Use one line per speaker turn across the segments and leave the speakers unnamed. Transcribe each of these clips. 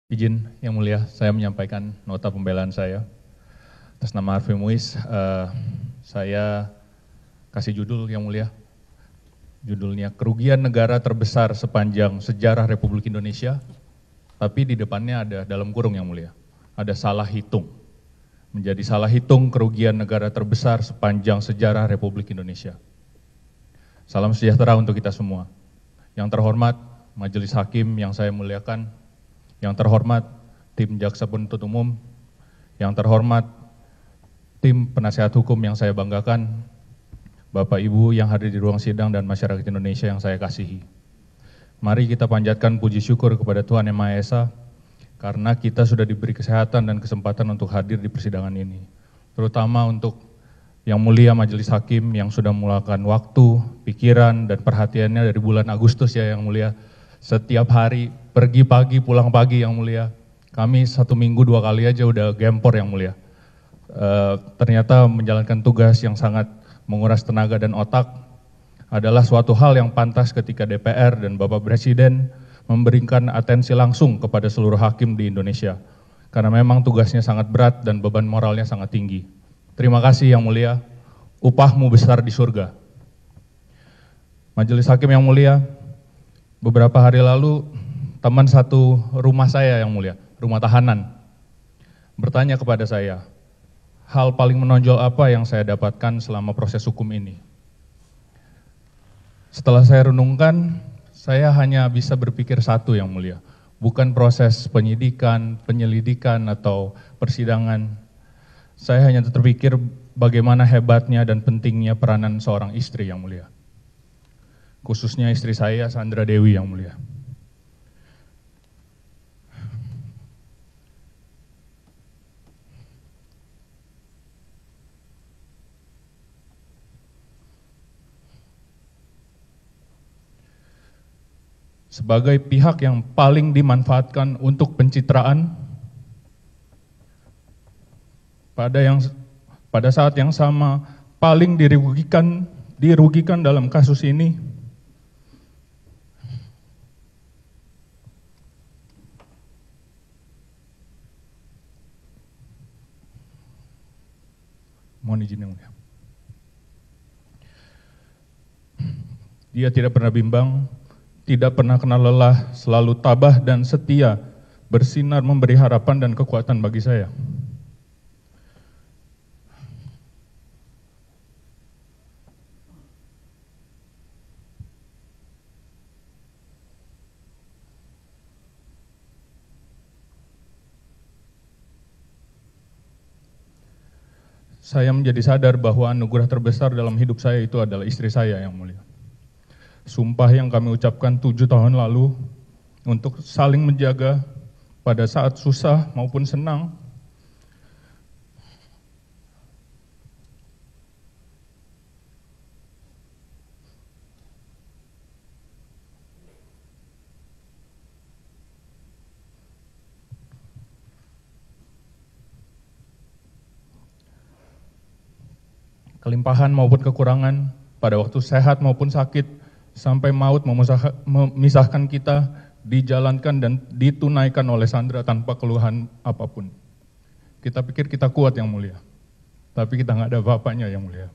Izin yang mulia, saya menyampaikan nota pembelaan saya. Atas nama Harvey Muiz, saya kasih judul yang mulia. Judulnya, Kerugian Negara Terbesar Sepanjang Sejarah Republik Indonesia, tapi di depannya ada dalam kurung yang mulia, ada salah hitung. Menjadi salah hitung kerugian negara terbesar sepanjang sejarah Republik Indonesia. Salam sejahtera untuk kita semua. Yang terhormat, Majelis Hakim yang saya muliakan, yang terhormat, tim Jaksa Penuntut Umum, yang terhormat, tim penasihat hukum yang saya banggakan, Bapak Ibu yang hadir di ruang sidang dan masyarakat Indonesia yang saya kasihi. Mari kita panjatkan puji syukur kepada Tuhan Yang Maha Esa, karena kita sudah diberi kesehatan dan kesempatan untuk hadir di persidangan ini. Terutama untuk yang mulia Majelis Hakim yang sudah meluangkan waktu, pikiran, dan perhatiannya dari bulan Agustus ya yang mulia. Setiap hari, pergi pagi, pulang pagi yang mulia. Kami 1 minggu 2 kali aja udah gempor yang mulia. Ternyata menjalankan tugas yang sangat menguras tenaga dan otak adalah suatu hal yang pantas ketika DPR dan Bapak Presiden memberikan atensi langsung kepada seluruh hakim di Indonesia. Karena memang tugasnya sangat berat dan beban moralnya sangat tinggi. Terima kasih yang mulia, upahmu besar di surga. Majelis Hakim yang mulia, beberapa hari lalu teman satu rumah saya yang mulia, rumah tahanan, bertanya kepada saya, hal paling menonjol apa yang saya dapatkan selama proses hukum ini? Setelah saya renungkan, saya hanya bisa berpikir satu yang mulia, bukan proses penyidikan, penyelidikan, atau persidangan. Saya hanya terpikir bagaimana hebatnya dan pentingnya peranan seorang istri yang mulia. Khususnya istri saya, Sandra Dewi yang mulia. Sebagai pihak yang paling dimanfaatkan untuk pencitraan, pada saat yang sama paling dirugikan dalam kasus ini, mohon izin yang mulia. Dia tidak pernah bimbang, tidak pernah kenal lelah, selalu tabah dan setia, bersinar memberi harapan dan kekuatan bagi saya. Saya menjadi sadar bahwa anugerah terbesar dalam hidup saya itu adalah istri saya yang mulia. Sumpah yang kami ucapkan 7 tahun lalu untuk saling menjaga pada saat susah maupun senang. Kelimpahan maupun kekurangan, pada waktu sehat maupun sakit, sampai maut memisahkan kita, dijalankan dan ditunaikan oleh Sandra tanpa keluhan apapun. Kita pikir kita kuat yang mulia, tapi kita nggak ada apa-apanya yang mulia.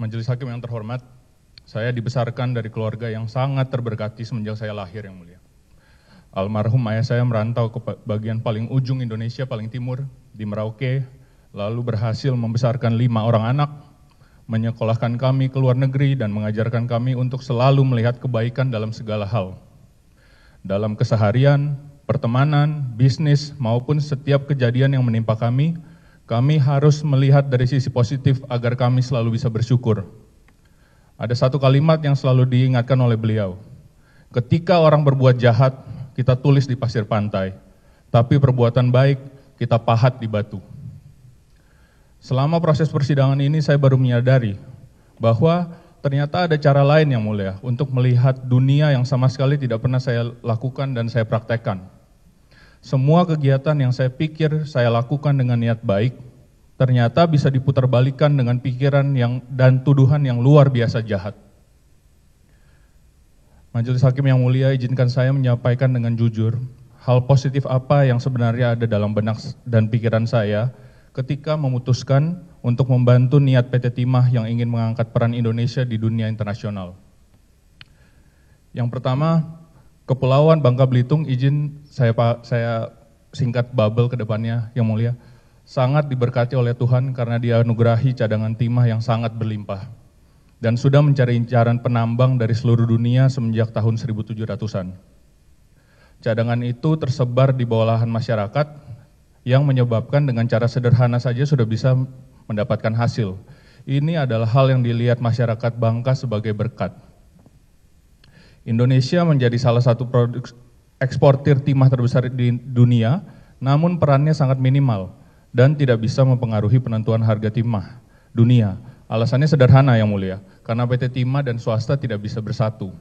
Majelis Hakim yang terhormat, saya dibesarkan dari keluarga yang sangat terberkati semenjak saya lahir yang mulia. Almarhum ayah saya merantau ke bagian paling ujung Indonesia, paling timur, di Merauke, lalu berhasil membesarkan 5 orang anak, menyekolahkan kami ke luar negeri dan mengajarkan kami untuk selalu melihat kebaikan dalam segala hal. Dalam keseharian, pertemanan, bisnis, maupun setiap kejadian yang menimpa kami harus melihat dari sisi positif agar kami selalu bisa bersyukur. Ada satu kalimat yang selalu diingatkan oleh beliau. Ketika orang berbuat jahat, kita tulis di pasir pantai. Tapi perbuatan baik, kita pahat di batu. Selama proses persidangan ini saya baru menyadari bahwa ternyata ada cara lain yang mulia untuk melihat dunia yang sama sekali tidak pernah saya lakukan dan saya praktekkan. Semua kegiatan yang saya pikir saya lakukan dengan niat baik, ternyata bisa diputarbalikkan dengan pikiran dan tuduhan yang luar biasa jahat. Majelis Hakim yang mulia, izinkan saya menyampaikan dengan jujur, hal positif apa yang sebenarnya ada dalam benak dan pikiran saya ketika memutuskan untuk membantu niat PT Timah yang ingin mengangkat peran Indonesia di dunia internasional. Yang pertama, Kepulauan Bangka Belitung, izin saya singkat bubble ke depannya, yang mulia, sangat diberkati oleh Tuhan karena dianugerahi cadangan timah yang sangat berlimpah dan sudah mencari incaran penambang dari seluruh dunia semenjak tahun 1700-an. Cadangan itu tersebar di bawah lahan masyarakat yang menyebabkan dengan cara sederhana saja sudah bisa mendapatkan hasil. Ini adalah hal yang dilihat masyarakat Bangka sebagai berkat. Indonesia menjadi salah satu produk eksportir timah terbesar di dunia, namun perannya sangat minimal dan tidak bisa mempengaruhi penentuan harga timah dunia. Alasannya sederhana yang mulia, karena PT Timah dan swasta tidak bisa bersatu.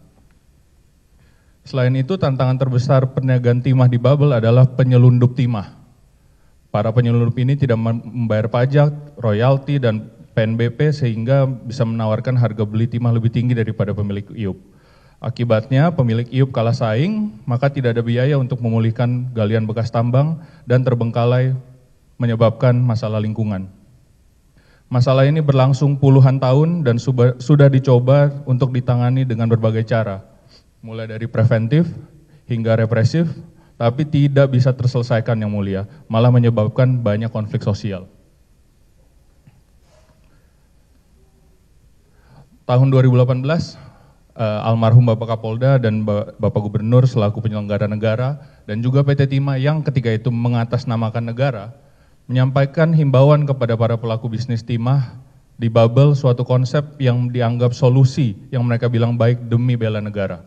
Selain itu, tantangan terbesar perniagaan timah di bubble adalah penyelundup timah. Para penyelundup ini tidak membayar pajak, royalti, dan PNBP sehingga bisa menawarkan harga beli timah lebih tinggi daripada pemilik IUP. Akibatnya pemilik IUP kalah saing, maka tidak ada biaya untuk memulihkan galian bekas tambang dan terbengkalai menyebabkan masalah lingkungan. Masalah ini berlangsung puluhan tahun dan sudah dicoba untuk ditangani dengan berbagai cara, mulai dari preventif hingga represif, tapi tidak bisa terselesaikan yang mulia, malah menyebabkan banyak konflik sosial. Tahun 2018, almarhum Bapak Kapolda dan Bapak Gubernur selaku penyelenggara negara dan juga PT Timah yang ketika itu mengatasnamakan negara menyampaikan himbauan kepada para pelaku bisnis timah di bubble suatu konsep yang dianggap solusi yang mereka bilang baik demi bela negara.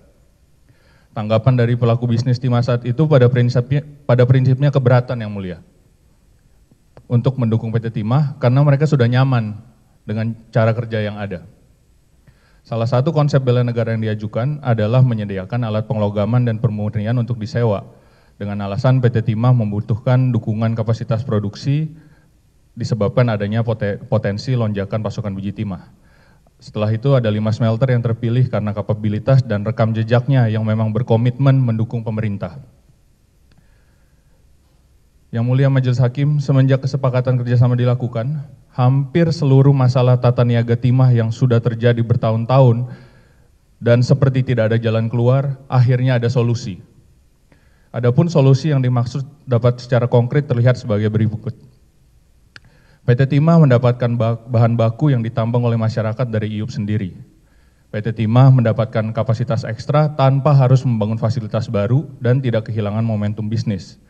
Tanggapan dari pelaku bisnis timah saat itu pada prinsipnya keberatan yang mulia untuk mendukung PT Timah karena mereka sudah nyaman dengan cara kerja yang ada. Salah satu konsep bela negara yang diajukan adalah menyediakan alat penglogaman dan pemurnian untuk disewa, dengan alasan PT Timah membutuhkan dukungan kapasitas produksi disebabkan adanya potensi lonjakan pasokan biji timah. Setelah itu ada 5 smelter yang terpilih karena kapabilitas dan rekam jejaknya yang memang berkomitmen mendukung pemerintah. Yang mulia Majelis Hakim, semenjak kesepakatan kerjasama dilakukan, hampir seluruh masalah tata niaga timah yang sudah terjadi bertahun-tahun dan seperti tidak ada jalan keluar, akhirnya ada solusi. Adapun solusi yang dimaksud dapat secara konkret terlihat sebagai berikut. PT Timah mendapatkan bahan baku yang ditambang oleh masyarakat dari IUP sendiri. PT Timah mendapatkan kapasitas ekstra tanpa harus membangun fasilitas baru dan tidak kehilangan momentum bisnis.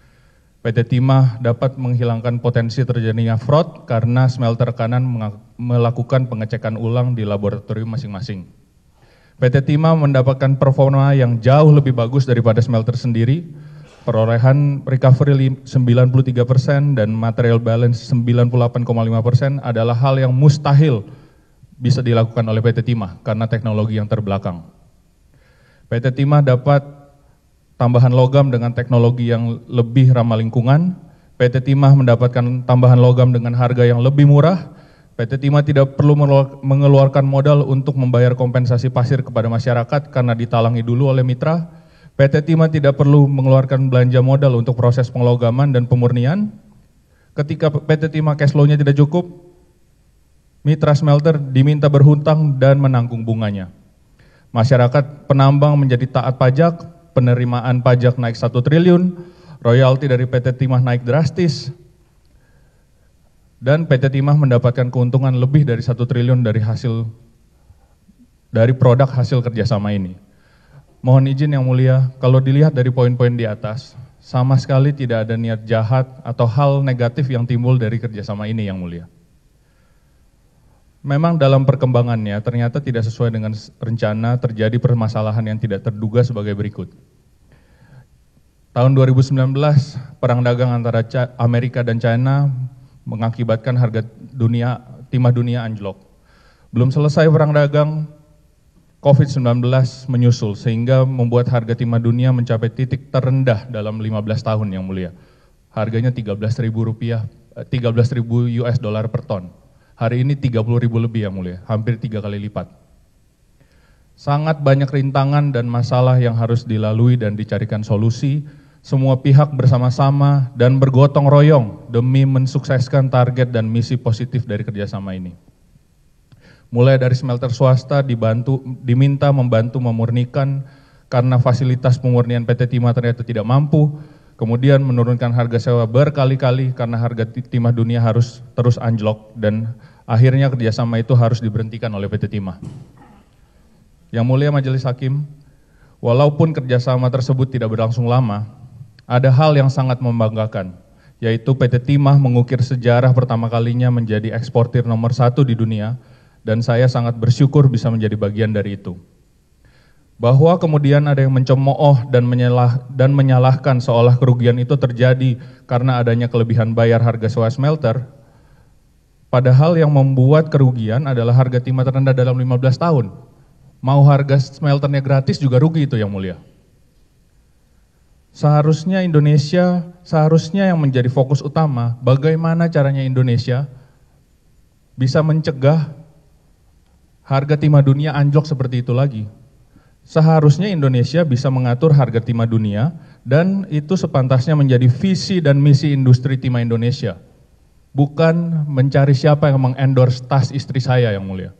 PT Timah dapat menghilangkan potensi terjadinya fraud karena smelter kanan melakukan pengecekan ulang di laboratorium masing-masing. PT Timah mendapatkan performa yang jauh lebih bagus daripada smelter sendiri, perolehan recovery 93% dan material balance 98,5% adalah hal yang mustahil bisa dilakukan oleh PT Timah karena teknologi yang terbelakang. PT Timah dapat tambahan logam dengan teknologi yang lebih ramah lingkungan. PT Timah mendapatkan tambahan logam dengan harga yang lebih murah. PT Timah tidak perlu mengeluarkan modal untuk membayar kompensasi pasir kepada masyarakat karena ditalangi dulu oleh mitra. PT Timah tidak perlu mengeluarkan belanja modal untuk proses penglogaman dan pemurnian. Ketika PT Timah cash flow-nya tidak cukup, mitra smelter diminta berhutang dan menanggung bunganya. Masyarakat penambang menjadi taat pajak, penerimaan pajak naik 1 triliun, royalti dari PT Timah naik drastis, dan PT Timah mendapatkan keuntungan lebih dari 1 triliun dari produk hasil kerjasama ini. Mohon izin yang mulia, kalau dilihat dari poin-poin di atas, sama sekali tidak ada niat jahat atau hal negatif yang timbul dari kerjasama ini yang mulia. Memang dalam perkembangannya ternyata tidak sesuai dengan rencana, terjadi permasalahan yang tidak terduga sebagai berikut. Tahun 2019, perang dagang antara Amerika dan China mengakibatkan harga timah dunia anjlok. Belum selesai perang dagang, COVID-19 menyusul sehingga membuat harga timah dunia mencapai titik terendah dalam 15 tahun yang mulia. Harganya 13.000 US dollar per ton. Hari ini 30.000 lebih yang mulia, hampir 3 kali lipat. Sangat banyak rintangan dan masalah yang harus dilalui dan dicarikan solusi. Semua pihak bersama-sama dan bergotong royong demi mensukseskan target dan misi positif dari kerjasama ini. Mulai dari smelter swasta diminta membantu memurnikan karena fasilitas pemurnian PT Timah ternyata tidak mampu, kemudian menurunkan harga sewa berkali-kali karena harga timah dunia harus terus anjlok dan akhirnya kerjasama itu harus diberhentikan oleh PT Timah. Yang mulia Majelis Hakim, walaupun kerjasama tersebut tidak berlangsung lama, ada hal yang sangat membanggakan, yaitu PT Timah mengukir sejarah pertama kalinya menjadi eksportir nomor 1 di dunia, dan saya sangat bersyukur bisa menjadi bagian dari itu. Bahwa kemudian ada yang mencemooh dan menyalahkan seolah kerugian itu terjadi karena adanya kelebihan bayar harga sewa smelter, padahal yang membuat kerugian adalah harga timah terendah dalam 15 tahun. Mau harga smelternya gratis juga rugi itu yang mulia. Seharusnya yang menjadi fokus utama, bagaimana caranya Indonesia bisa mencegah harga timah dunia anjlok seperti itu lagi. Seharusnya Indonesia bisa mengatur harga timah dunia dan itu sepantasnya menjadi visi dan misi industri timah Indonesia. Bukan mencari siapa yang mengendorse tas istri saya yang mulia.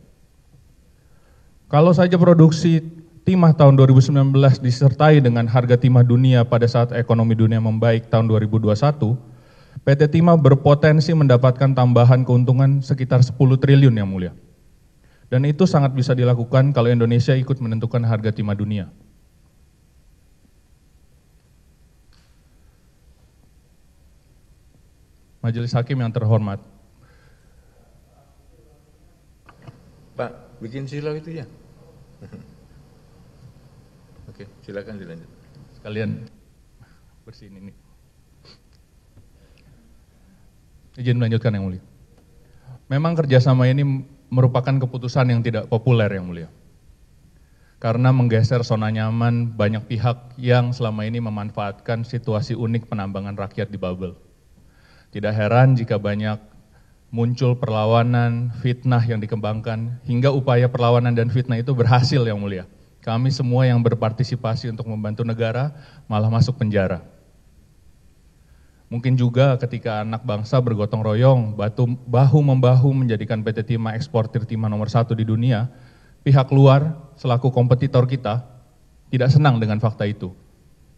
Kalau saja produksi timah tahun 2019 disertai dengan harga timah dunia pada saat ekonomi dunia membaik tahun 2021, PT Timah berpotensi mendapatkan tambahan keuntungan sekitar 10 triliun yang mulia. Dan itu sangat bisa dilakukan kalau Indonesia ikut menentukan harga timah dunia. Majelis Hakim yang terhormat.
Pak, bikin silau itu ya? Oke, silakan dilanjut.
Sekalian bersihin ini. Izin melanjutkan yang mulia. Memang kerjasama ini merupakan keputusan yang tidak populer yang mulia. Karena menggeser zona nyaman banyak pihak yang selama ini memanfaatkan situasi unik penambangan rakyat di bubble. Tidak heran jika banyak muncul perlawanan, fitnah yang dikembangkan, hingga upaya perlawanan dan fitnah itu berhasil yang mulia. Kami semua yang berpartisipasi untuk membantu negara malah masuk penjara. Mungkin juga ketika anak bangsa bergotong royong, bahu-membahu menjadikan PT Timah eksportir timah nomor 1 di dunia, pihak luar selaku kompetitor kita tidak senang dengan fakta itu.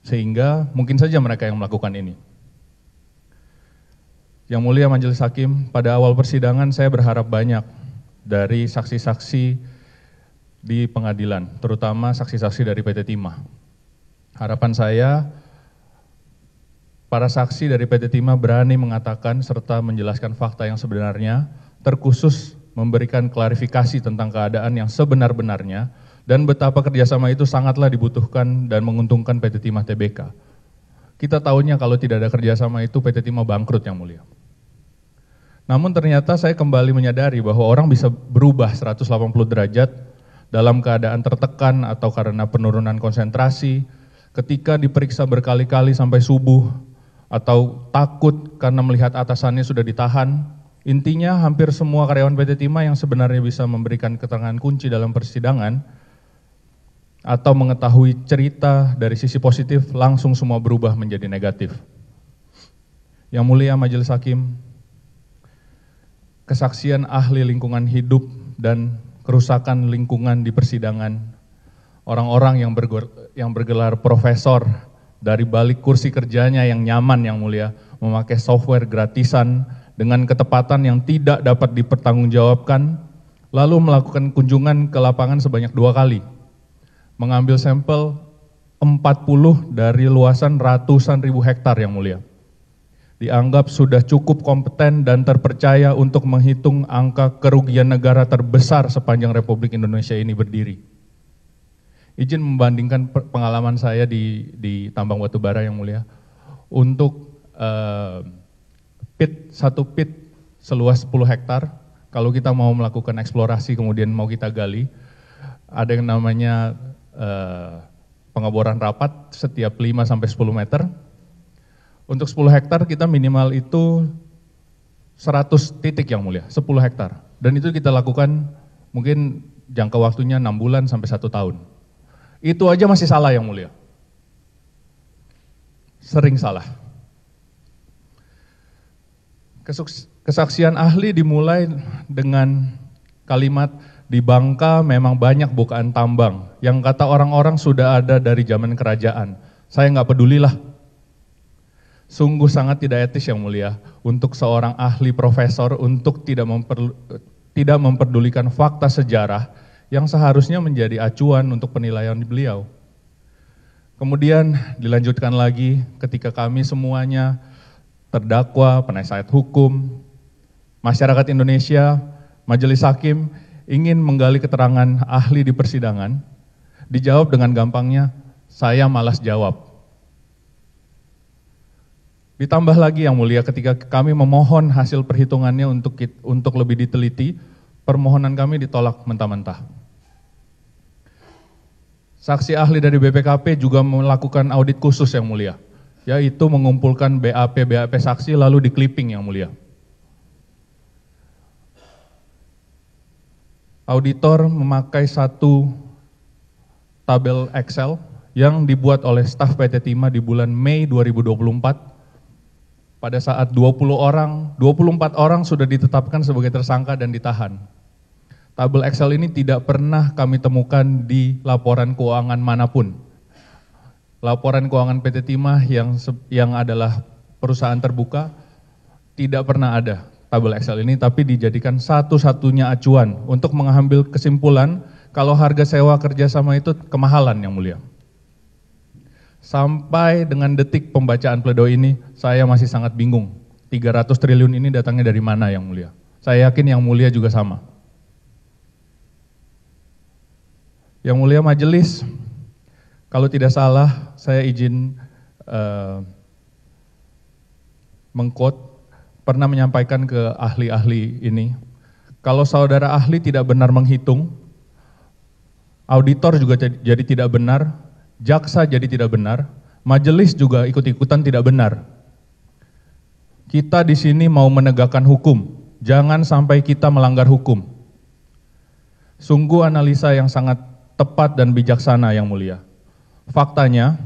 Sehingga mungkin saja mereka yang melakukan ini. Yang mulia Majelis Hakim, pada awal persidangan saya berharap banyak dari saksi-saksi di pengadilan, terutama saksi-saksi dari PT Timah. Harapan saya, para saksi dari PT Timah berani mengatakan serta menjelaskan fakta yang sebenarnya, terkhusus memberikan klarifikasi tentang keadaan yang sebenar-benarnya, dan betapa kerjasama itu sangatlah dibutuhkan dan menguntungkan PT Timah Tbk. Kita tahunya kalau tidak ada kerjasama itu PT Timah bangkrut yang mulia. Namun ternyata saya kembali menyadari bahwa orang bisa berubah 180 derajat dalam keadaan tertekan atau karena penurunan konsentrasi, ketika diperiksa berkali-kali sampai subuh, atau takut karena melihat atasannya sudah ditahan. Intinya hampir semua karyawan PT Timah yang sebenarnya bisa memberikan keterangan kunci dalam persidangan atau mengetahui cerita dari sisi positif langsung semua berubah menjadi negatif. Yang mulia Majelis Hakim, kesaksian ahli lingkungan hidup dan kerusakan lingkungan di persidangan, orang-orang yang bergelar profesor dari balik kursi kerjanya yang nyaman yang mulia, memakai software gratisan dengan ketepatan yang tidak dapat dipertanggungjawabkan, lalu melakukan kunjungan ke lapangan sebanyak 2 kali, mengambil sampel 40 dari luasan ratusan ribu hektar yang mulia. Dianggap sudah cukup kompeten dan terpercaya untuk menghitung angka kerugian negara terbesar sepanjang Republik Indonesia ini berdiri. Izin membandingkan pengalaman saya di tambang batubara yang mulia. Untuk satu pit seluas 10 hektar, kalau kita mau melakukan eksplorasi kemudian mau kita gali, ada yang namanya pengeboran rapat setiap 5 sampai 10 meter. Untuk 10 hektar kita minimal itu 100 titik yang mulia, 10 hektar. Dan itu kita lakukan mungkin jangka waktunya 6 bulan sampai 1 tahun. Itu aja masih salah yang mulia. Sering salah. Kesaksian ahli dimulai dengan kalimat, di Bangka memang banyak bukaan tambang yang kata orang-orang sudah ada dari zaman kerajaan. Saya nggak pedulilah. Sungguh sangat tidak etis yang mulia untuk seorang ahli profesor untuk tidak memperdulikan fakta sejarah yang seharusnya menjadi acuan untuk penilaian beliau. Kemudian dilanjutkan lagi ketika kami semuanya terdakwa, penasihat hukum, masyarakat Indonesia, majelis hakim ingin menggali keterangan ahli di persidangan, dijawab dengan gampangnya, saya malas jawab. Ditambah lagi yang mulia ketika kami memohon hasil perhitungannya untuk lebih diteliti, permohonan kami ditolak mentah-mentah. Saksi ahli dari BPKP juga melakukan audit khusus yang mulia, yaitu mengumpulkan BAP saksi lalu di clipping yang mulia. Auditor memakai satu tabel Excel yang dibuat oleh staf PT Timah di bulan Mei 2024. Pada saat 24 orang sudah ditetapkan sebagai tersangka dan ditahan. Tabel Excel ini tidak pernah kami temukan di laporan keuangan manapun. Laporan keuangan PT Timah yang adalah perusahaan terbuka tidak pernah ada tabel Excel ini, tapi dijadikan satu-satunya acuan untuk mengambil kesimpulan kalau harga sewa kerjasama itu kemahalan yang mulia. Sampai dengan detik pembacaan pledoi ini, saya masih sangat bingung. 300 triliun ini datangnya dari mana yang mulia? Saya yakin yang mulia juga sama. Yang mulia majelis, kalau tidak salah, saya izin mengquote, pernah menyampaikan ke ahli-ahli ini, kalau saudara ahli tidak benar menghitung, auditor juga jadi tidak benar, jaksa jadi tidak benar, majelis juga ikut-ikutan tidak benar. Kita di sini mau menegakkan hukum, jangan sampai kita melanggar hukum. Sungguh analisa yang sangat tepat dan bijaksana yang mulia. Faktanya,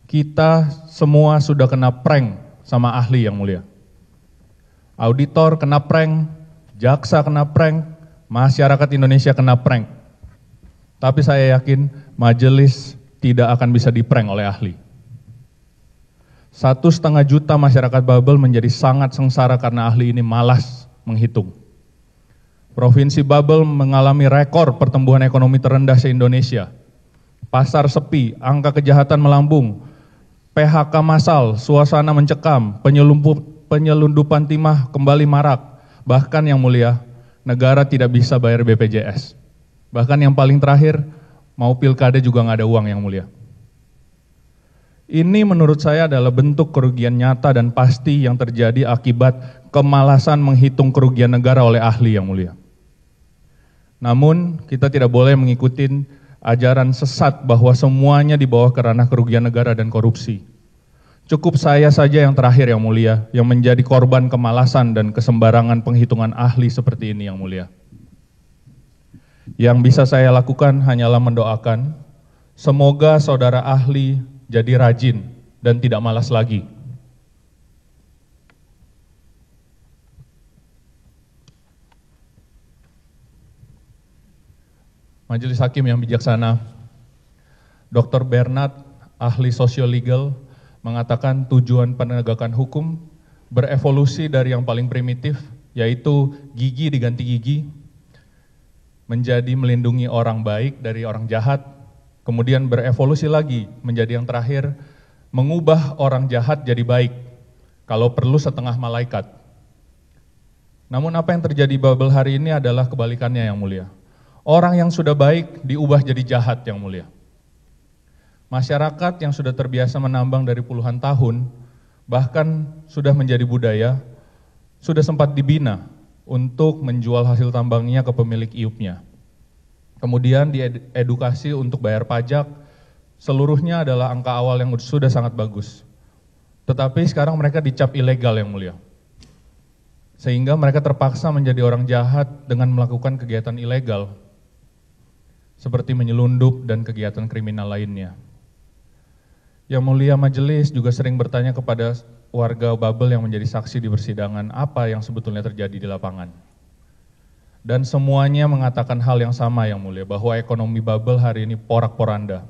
kita semua sudah kena prank sama ahli yang mulia. Auditor kena prank, jaksa kena prank, masyarakat Indonesia kena prank. Tapi saya yakin majelis tidak akan bisa diprank oleh ahli. 1,5 juta masyarakat Babel menjadi sangat sengsara karena ahli ini malas menghitung. Provinsi Babel mengalami rekor pertumbuhan ekonomi terendah se-Indonesia. Pasar sepi, angka kejahatan melambung, PHK massal, suasana mencekam, penyelundupan timah kembali marak. Bahkan yang mulia, negara tidak bisa bayar BPJS. Bahkan yang paling terakhir, mau pilkada juga nggak ada uang yang mulia. Ini menurut saya adalah bentuk kerugian nyata dan pasti yang terjadi akibat kemalasan menghitung kerugian negara oleh ahli yang mulia. Namun kita tidak boleh mengikuti ajaran sesat bahwa semuanya di bawah kerana kerugian negara dan korupsi. Cukup saya saja yang terakhir yang mulia, yang menjadi korban kemalasan dan kesembarangan penghitungan ahli seperti ini yang mulia. Yang bisa saya lakukan hanyalah mendoakan, semoga saudara ahli jadi rajin dan tidak malas lagi. Majelis Hakim yang bijaksana, Dr. Bernard, ahli sosial-legal, mengatakan tujuan penegakan hukum berevolusi dari yang paling primitif, yaitu gigi diganti gigi, menjadi melindungi orang baik dari orang jahat, kemudian berevolusi lagi menjadi yang terakhir, mengubah orang jahat jadi baik, kalau perlu setengah malaikat. Namun apa yang terjadi di Babel hari ini adalah kebalikannya yang mulia. Orang yang sudah baik diubah jadi jahat yang mulia. Masyarakat yang sudah terbiasa menambang dari puluhan tahun, bahkan sudah menjadi budaya, sudah sempat dibina untuk menjual hasil tambangnya ke pemilik iupnya. Kemudian di edukasi untuk bayar pajak, seluruhnya adalah angka awal yang sudah sangat bagus. Tetapi sekarang mereka dicap ilegal yang mulia. Sehingga mereka terpaksa menjadi orang jahat dengan melakukan kegiatan ilegal, seperti menyelundup dan kegiatan kriminal lainnya. Yang mulia majelis juga sering bertanya kepada warga Babel yang menjadi saksi di persidangan apa yang sebetulnya terjadi di lapangan. Dan semuanya mengatakan hal yang sama yang mulia, bahwa ekonomi Babel hari ini porak-poranda.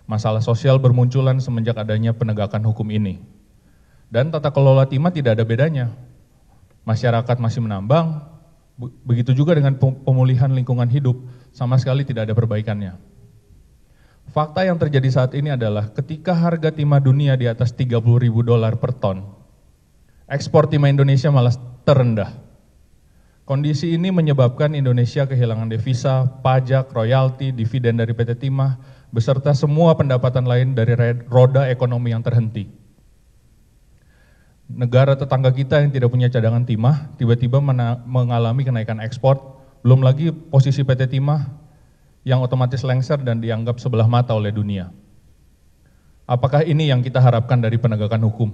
Masalah sosial bermunculan semenjak adanya penegakan hukum ini. Dan tata kelola timah tidak ada bedanya. Masyarakat masih menambang, begitu juga dengan pemulihan lingkungan hidup, sama sekali tidak ada perbaikannya. Fakta yang terjadi saat ini adalah ketika harga timah dunia di atas $30.000 per ton, ekspor timah Indonesia malah terendah. Kondisi ini menyebabkan Indonesia kehilangan devisa, pajak, royalti, dividen dari PT Timah, beserta semua pendapatan lain dari roda ekonomi yang terhenti. Negara tetangga kita yang tidak punya cadangan timah, tiba-tiba mengalami kenaikan ekspor, belum lagi posisi PT Timah yang otomatis lengser dan dianggap sebelah mata oleh dunia. Apakah ini yang kita harapkan dari penegakan hukum?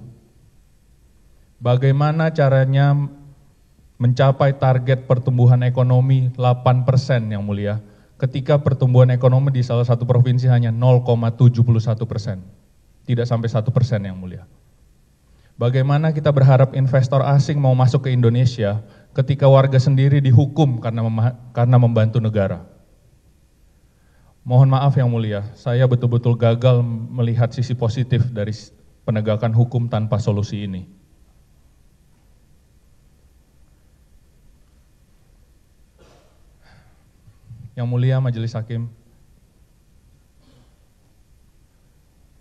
Bagaimana caranya mencapai target pertumbuhan ekonomi 8% yang mulia, ketika pertumbuhan ekonomi di salah satu provinsi hanya 0,71%, tidak sampai 1% yang mulia. Bagaimana kita berharap investor asing mau masuk ke Indonesia ketika warga sendiri dihukum karena membantu negara? Mohon maaf yang mulia, saya betul-betul gagal melihat sisi positif dari penegakan hukum tanpa solusi ini. Yang mulia Majelis Hakim,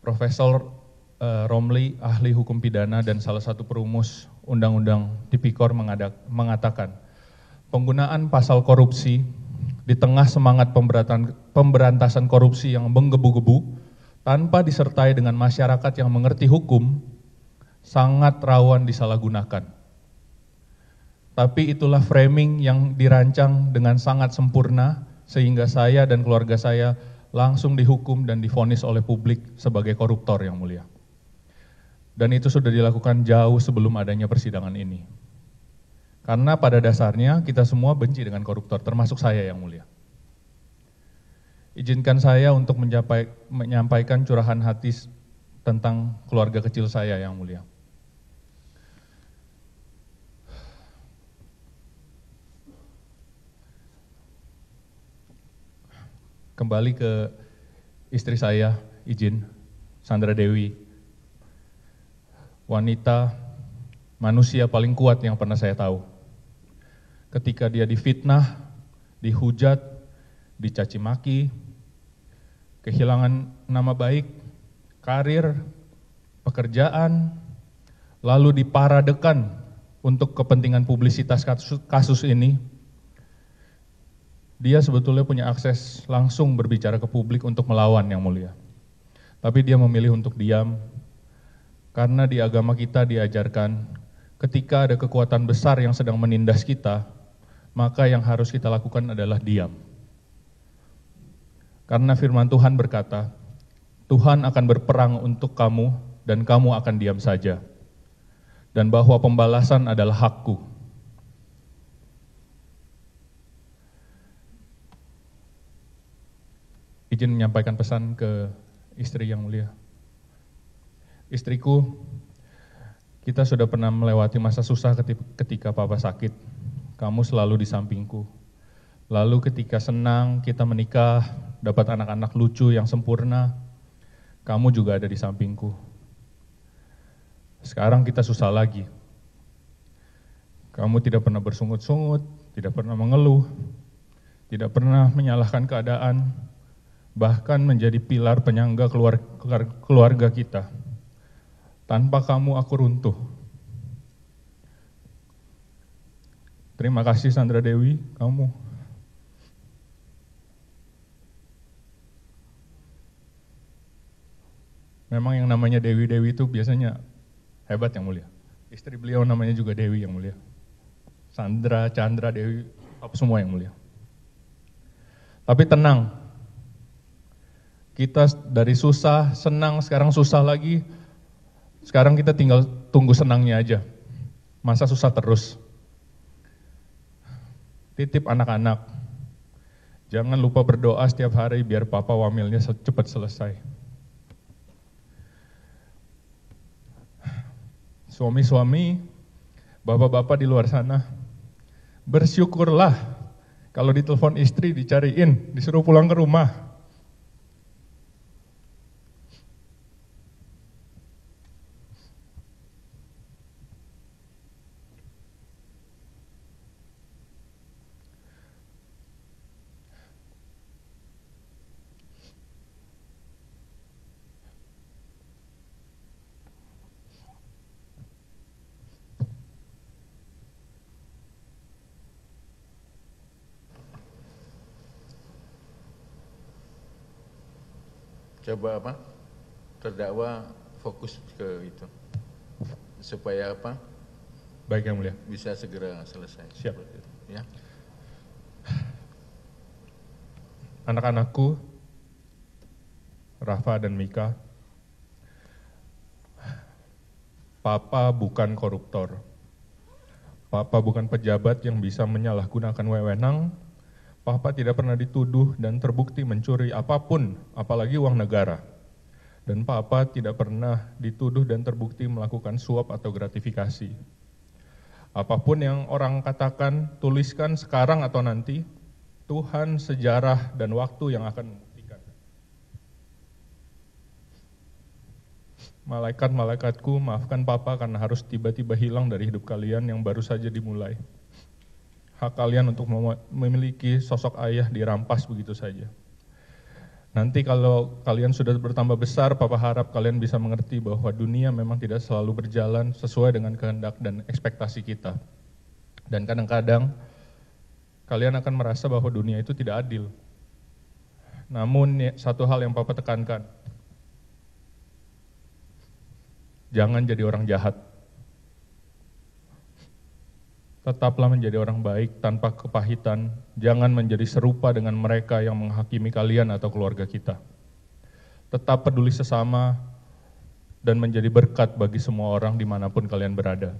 Profesor Romli, ahli hukum pidana dan salah satu perumus Undang-Undang Tipikor mengatakan, penggunaan pasal korupsi di tengah semangat pemberantasan korupsi yang menggebu-gebu tanpa disertai dengan masyarakat yang mengerti hukum sangat rawan disalahgunakan. Tapi itulah framing yang dirancang dengan sangat sempurna sehingga saya dan keluarga saya langsung dihukum dan divonis oleh publik sebagai koruptor yang mulia. Dan itu sudah dilakukan jauh sebelum adanya persidangan ini. Karena pada dasarnya kita semua benci dengan koruptor, termasuk saya yang mulia. Izinkan saya untuk menyampaikan curahan hati tentang keluarga kecil saya yang mulia. Kembali ke istri saya, izin, Sandra Dewi. Wanita, manusia paling kuat yang pernah saya tahu. Ketika dia difitnah, dihujat, dicaci maki, kehilangan nama baik, karir, pekerjaan, lalu diparadekan untuk kepentingan publisitas kasus ini, dia sebetulnya punya akses langsung berbicara ke publik untuk melawan yang mulia. Tapi dia memilih untuk diam, karena di agama kita diajarkan ketika ada kekuatan besar yang sedang menindas kita, maka yang harus kita lakukan adalah diam. Karena firman Tuhan berkata, Tuhan akan berperang untuk kamu dan kamu akan diam saja. Dan bahwa pembalasan adalah hakku. Izin menyampaikan pesan ke istri yang mulia. Istriku, kita sudah pernah melewati masa susah ketika papa sakit. Kamu selalu di sampingku. Lalu ketika senang, kita menikah, dapat anak-anak lucu yang sempurna, kamu juga ada di sampingku. Sekarang kita susah lagi. Kamu tidak pernah bersungut-sungut, tidak pernah mengeluh, tidak pernah menyalahkan keadaan, bahkan menjadi pilar penyangga keluarga kita. Tanpa kamu aku runtuh. Terima kasih Sandra Dewi, kamu. Memang yang namanya Dewi-Dewi itu biasanya hebat yang mulia. Istri beliau namanya juga Dewi yang mulia. Sandra, Chandra, Dewi, apa semua yang mulia. Tapi tenang, kita dari susah, senang, sekarang susah lagi, sekarang kita tinggal tunggu senangnya aja. Masa susah terus? Titip anak-anak, jangan lupa berdoa setiap hari biar papa wamilnya cepat selesai. Suami-suami, bapak-bapak di luar sana, bersyukurlah kalau ditelepon istri dicariin, disuruh pulang ke rumah.
Coba apa? Terdakwa fokus ke itu. Supaya apa?
Baik yang mulia.
Bisa segera selesai.
Siap.
Ya.
Anak-anakku, Rafa dan Mika, Papa bukan koruptor. Papa bukan pejabat yang bisa menyalahgunakan wewenang. Papa tidak pernah dituduh dan terbukti mencuri apapun, apalagi uang negara. Dan Papa tidak pernah dituduh dan terbukti melakukan suap atau gratifikasi. Apapun yang orang katakan, tuliskan sekarang atau nanti, Tuhan, sejarah, dan waktu yang akan membuktikan. Malaikat-malaikatku, maafkan Papa karena harus tiba-tiba hilang dari hidup kalian yang baru saja dimulai. Hak kalian untuk memiliki sosok ayah dirampas begitu saja. Nanti kalau kalian sudah bertambah besar, Papa harap kalian bisa mengerti bahwa dunia memang tidak selalu berjalan sesuai dengan kehendak dan ekspektasi kita. Dan kadang-kadang kalian akan merasa bahwa dunia itu tidak adil. Namun satu hal yang Papa tekankan, jangan jadi orang jahat. Tetaplah menjadi orang baik tanpa kepahitan, jangan menjadi serupa dengan mereka yang menghakimi kalian atau keluarga kita. Tetap peduli sesama dan menjadi berkat bagi semua orang dimanapun kalian berada.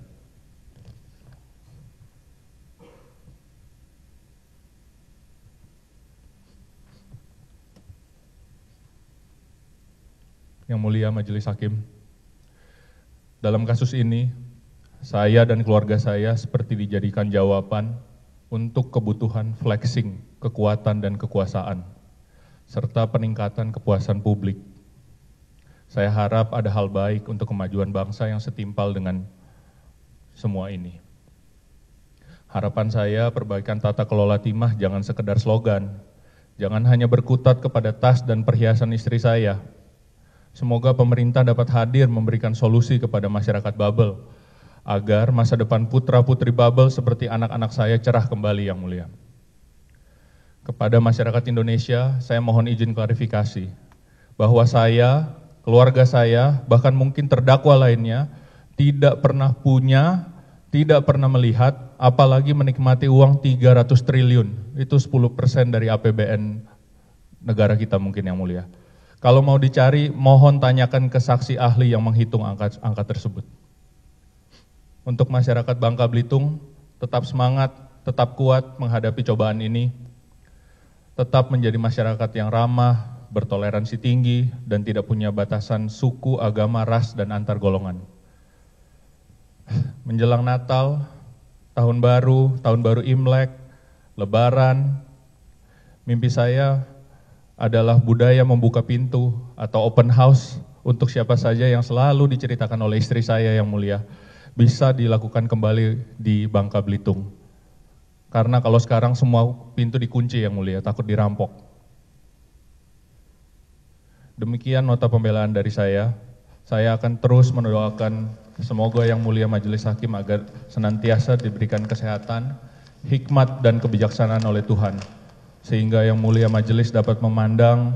Yang mulia Majelis Hakim, dalam kasus ini, saya dan keluarga saya seperti dijadikan jawaban untuk kebutuhan flexing, kekuatan dan kekuasaan, serta peningkatan kepuasan publik. Saya harap ada hal baik untuk kemajuan bangsa yang setimpal dengan semua ini. Harapan saya perbaikan tata kelola timah jangan sekedar slogan, jangan hanya berkutat kepada tas dan perhiasan istri saya. Semoga pemerintah dapat hadir memberikan solusi kepada masyarakat Babel, agar masa depan putra-putri Babel seperti anak-anak saya cerah kembali yang mulia. Kepada masyarakat Indonesia, saya mohon izin klarifikasi bahwa saya, keluarga saya, bahkan mungkin terdakwa lainnya, tidak pernah punya, tidak pernah melihat, apalagi menikmati uang 300 triliun, itu 10% dari APBN negara kita mungkin yang mulia. Kalau mau dicari, mohon tanyakan ke saksi ahli yang menghitung angka tersebut. Untuk masyarakat Bangka Belitung, tetap semangat, tetap kuat menghadapi cobaan ini, tetap menjadi masyarakat yang ramah, bertoleransi tinggi, dan tidak punya batasan suku, agama, ras, dan antar golongan. Menjelang Natal, Tahun Baru Imlek, Lebaran, mimpi saya adalah budaya membuka pintu atau open house untuk siapa saja yang selalu diceritakan oleh istri saya yang mulia, bisa dilakukan kembali di Bangka Belitung. Karena kalau sekarang semua pintu dikunci yang mulia, takut dirampok. Demikian nota pembelaan dari saya. Saya akan terus mendoakan semoga yang mulia Majelis Hakim agar senantiasa diberikan kesehatan, hikmat dan kebijaksanaan oleh Tuhan. Sehingga yang mulia Majelis dapat memandang,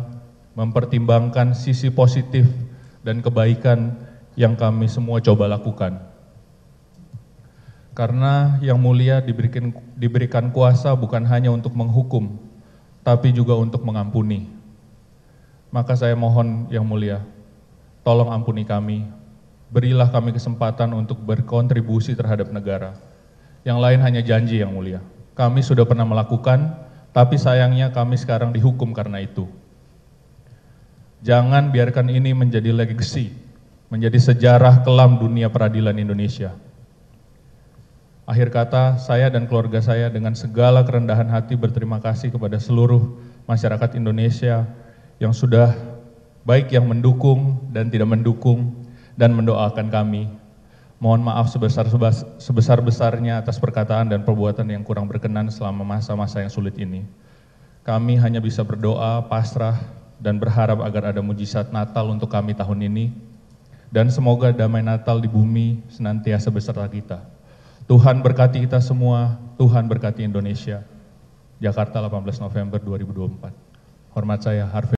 mempertimbangkan sisi positif dan kebaikan yang kami semua coba lakukan. Karena yang mulia diberikan kuasa bukan hanya untuk menghukum, tapi juga untuk mengampuni. Maka saya mohon Yang Mulia, tolong ampuni kami, berilah kami kesempatan untuk berkontribusi terhadap negara. Yang lain hanya janji Yang Mulia. Kami sudah pernah melakukan, tapi sayangnya kami sekarang dihukum karena itu. Jangan biarkan ini menjadi legacy, menjadi sejarah kelam dunia peradilan Indonesia. Akhir kata, saya dan keluarga saya dengan segala kerendahan hati berterima kasih kepada seluruh masyarakat Indonesia yang sudah baik yang mendukung dan tidak mendukung dan mendoakan kami. Mohon maaf sebesar-besarnya atas perkataan dan perbuatan yang kurang berkenan selama masa-masa yang sulit ini. Kami hanya bisa berdoa, pasrah, dan berharap agar ada mujizat Natal untuk kami tahun ini, dan semoga damai Natal di bumi senantiasa beserta kita. Tuhan berkati kita semua, Tuhan berkati Indonesia. Jakarta, 18 November 2024. Hormat saya, Harvey.